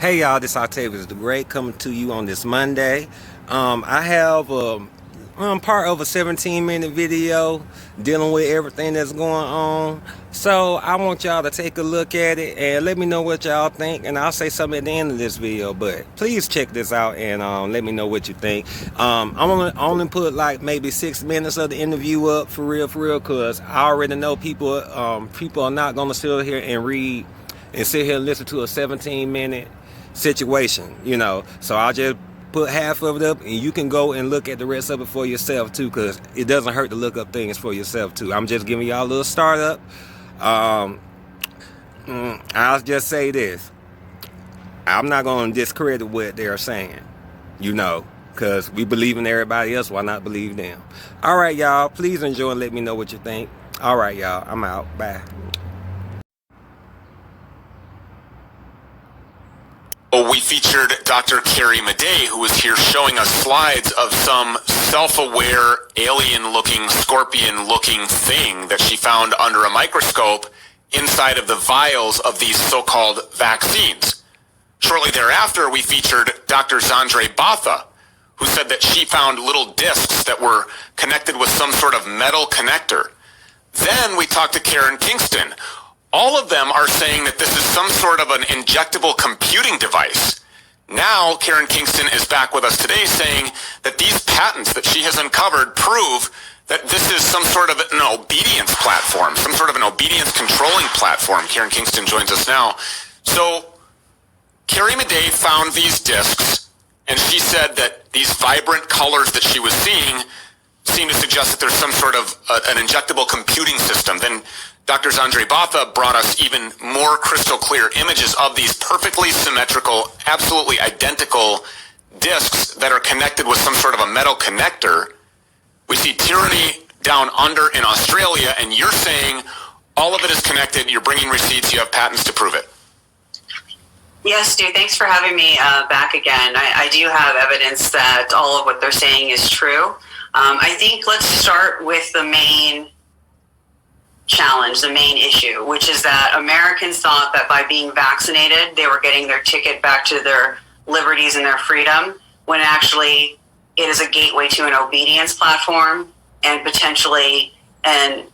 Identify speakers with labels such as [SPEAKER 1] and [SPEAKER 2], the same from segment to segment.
[SPEAKER 1] Hey y'all, this Octavius the Great coming to you on this Monday. I have I'm part of a 17-minute video dealing with everything that's going on. So I want y'all to take a look at it and let me know what y'all think. And I'll say something at the end of this video. But please check this out and let me know what you think. I'm only put like maybe 6 minutes of the interview up for real, because I already know people are not gonna sit here and read and sit here and listen to a 17-minute situation, so I'll just put half of it up and you can go and look at the rest of it for yourself too, because it doesn't hurt to look up things for yourself too. I'm just giving y'all a little startup. I'll just say this: I'm not going to discredit what they're saying, because we believe in everybody else. Why not believe them? All right, y'all, please enjoy and let me know what you think. All right, y'all, I'm out. Bye.
[SPEAKER 2] We featured Dr. Carrie Madej, who was here showing us slides of some self-aware, alien-looking, scorpion-looking thing that she found under a microscope inside of the vials of these so-called vaccines. Shortly thereafter, we featured Dr. Zandre Botha, who said that she found little discs that were connected with some sort of metal connector. Then we talked to Karen Kingston. All of them are saying that this is some sort of an injectable computing device. Now, Karen Kingston is back with us today saying that these patents that she has uncovered prove that this is some sort of an obedience platform, some sort of an obedience controlling platform. Karen Kingston joins us now. So, Carrie Madej found these discs, and she said that these vibrant colors that she was seeing seem to suggest that there's some sort of an injectable computing system. Then Dr. Zandre Botha brought us even more crystal clear images of these perfectly symmetrical, absolutely identical discs that are connected with some sort of a metal connector. We see tyranny down under in Australia, and you're saying all of it is connected. You're bringing receipts. You have patents to prove it.
[SPEAKER 3] Yes, Stu, thanks for having me back again. I do have evidence that all of what they're saying is true. I think let's start with the main challenge, the main issue, which is that Americans thought that by being vaccinated, they were getting their ticket back to their liberties and their freedom, when actually it is a gateway to an obedience platform and potentially an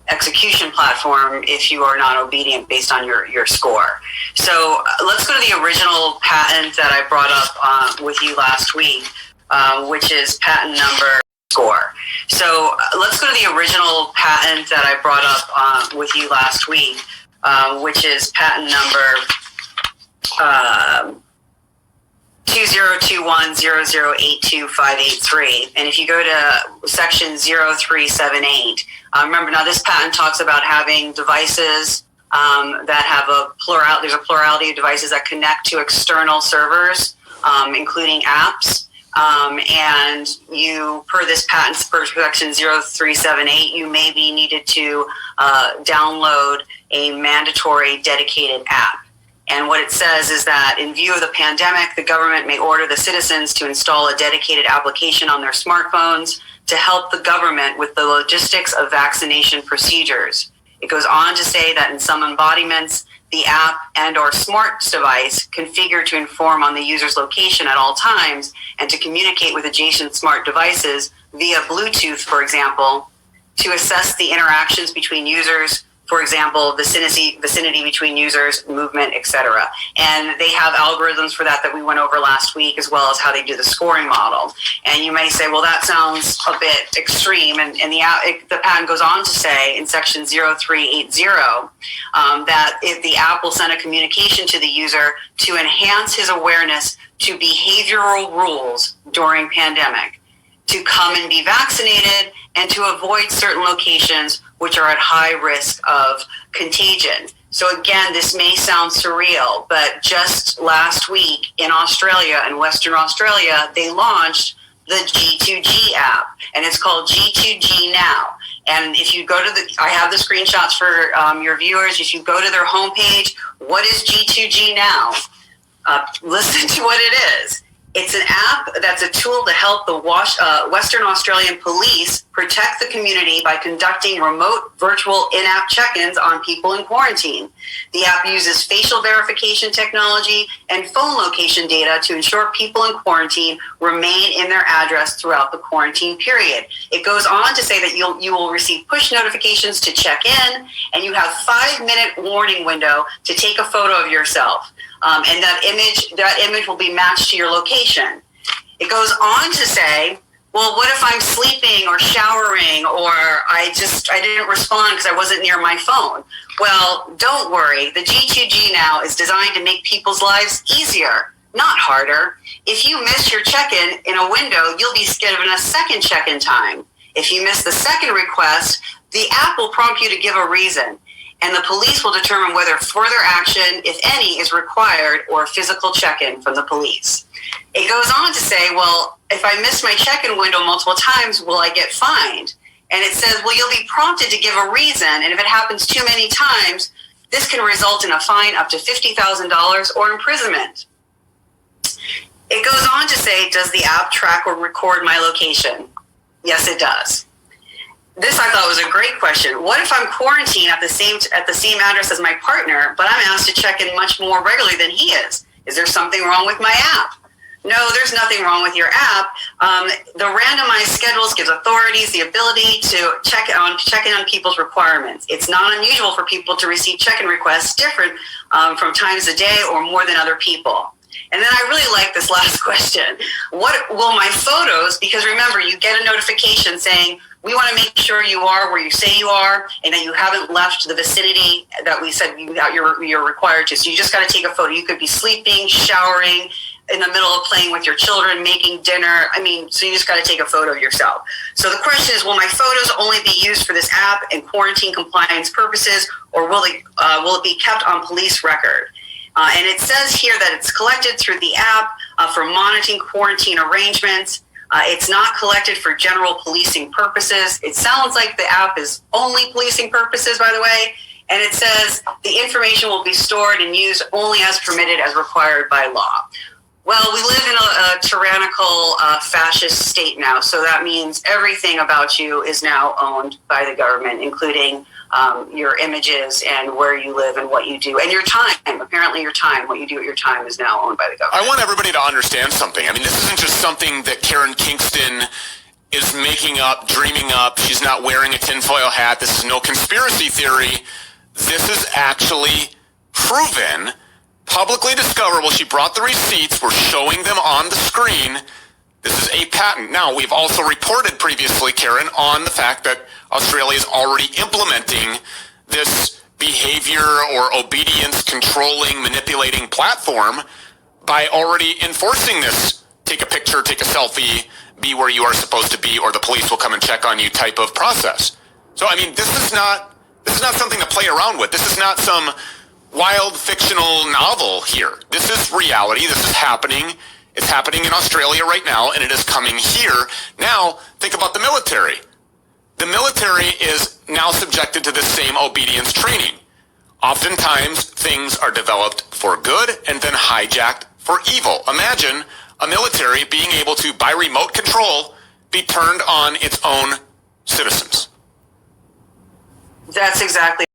[SPEAKER 3] execution platform if you are not obedient based on your score. So let's go to the original patent that I brought up with you last week, which is patent number score. So let's go to the original patent that I brought up with you last week, which is patent number 202100825883. And if you go to section 0378, remember now this patent talks about having devices that have there's a plurality of devices that connect to external servers, including apps. And you, per this patent, per section 0378, you may be needed to download a mandatory dedicated app. And what it says is that in view of the pandemic, the government may order the citizens to install a dedicated application on their smartphones to help the government with the logistics of vaccination procedures. It goes on to say that in some embodiments, the app and or smart device configured to inform on the user's location at all times and to communicate with adjacent smart devices via Bluetooth, for example, to assess the interactions between users, for example, vicinity between users, movement, etc. And they have algorithms for that we went over last week, as well as how they do the scoring model. And you may say, well, that sounds a bit extreme. And the patent goes on to say in section 0380 that if the app will send a communication to the user to enhance his awareness to behavioral rules during pandemic, to come and be vaccinated, and to avoid certain locations which are at high risk of contagion. So again, this may sound surreal, but just last week in Australia, in Western Australia, they launched the G2G app, and it's called G2G Now. And if you go to I have the screenshots for your viewers. If you go to their homepage, what is G2G Now? Listen to what it is. It's an app that's a tool to help the Western Australian police protect the community by conducting remote virtual in-app check-ins on people in quarantine. The app uses facial verification technology and phone location data to ensure people in quarantine remain in their address throughout the quarantine period. It goes on to say that you will receive push notifications to check in, and you have 5-minute warning window to take a photo of yourself. And that image will be matched to your location. It goes on to say, well, what if I'm sleeping or showering, or I didn't respond because I wasn't near my phone? Well, don't worry. The G2G now is designed to make people's lives easier, not harder. If you miss your check-in in a window, you'll be given a second check-in time. If you miss the second request, the app will prompt you to give a reason, and the police will determine whether further action, if any, is required, or a physical check-in from the police. It goes on to say, well, if I miss my check-in window multiple times, will I get fined? And it says, well, you'll be prompted to give a reason, and if it happens too many times, this can result in a fine up to $50,000 or imprisonment. It goes on to say, does the app track or record my location? Yes, it does. This I thought was a great question. What if I'm quarantined at the same address as my partner, but I'm asked to check in much more regularly than he is? Is there something wrong with my app? No, there's nothing wrong with your app. The randomized schedules gives authorities the ability to check in on people's requirements. It's not unusual for people to receive check-in requests different from times a day or more than other people. And then I really like this last question. What will my photos, because remember, you get a notification saying, we want to make sure you are where you say you are and that you haven't left the vicinity that we said you're required to. So you just got to take a photo. You could be sleeping, showering, in the middle of playing with your children, making dinner. So you just got to take a photo of yourself. So the question is, will my photos only be used for this app and quarantine compliance purposes, or will it be kept on police record? And it says here that it's collected through the app for monitoring quarantine arrangements. It's not collected for general policing purposes. It sounds like the app is only policing purposes, by the way. And it says the information will be stored and used only as permitted as required by law. Well, we live in a tyrannical fascist state now, so that means everything about you is now owned by the government, including your images and where you live and what you do, and your time. Apparently your time, what you do at your time, is now owned by the government.
[SPEAKER 2] I want everybody to understand something. This isn't just something that Karen Kingston is making up, dreaming up. She's not wearing a tinfoil hat. This is no conspiracy theory. This is actually proven, publicly discoverable. She brought the receipts. We're showing them on the screen. This is a patent. Now, we've also reported previously, Karen, on the fact that Australia is already implementing this behavior or obedience controlling, manipulating platform by already enforcing this take a picture, take a selfie, be where you are supposed to be, or the police will come and check on you type of process. So, this is not something to play around with. This is not some wild fictional novel here. This is reality. This is happening. It's happening in Australia right now, and it is coming here. Now, think about the military. The military is now subjected to the same obedience training. Oftentimes, things are developed for good and then hijacked for evil. Imagine a military being able to, by remote control, be turned on its own citizens.
[SPEAKER 3] That's exactly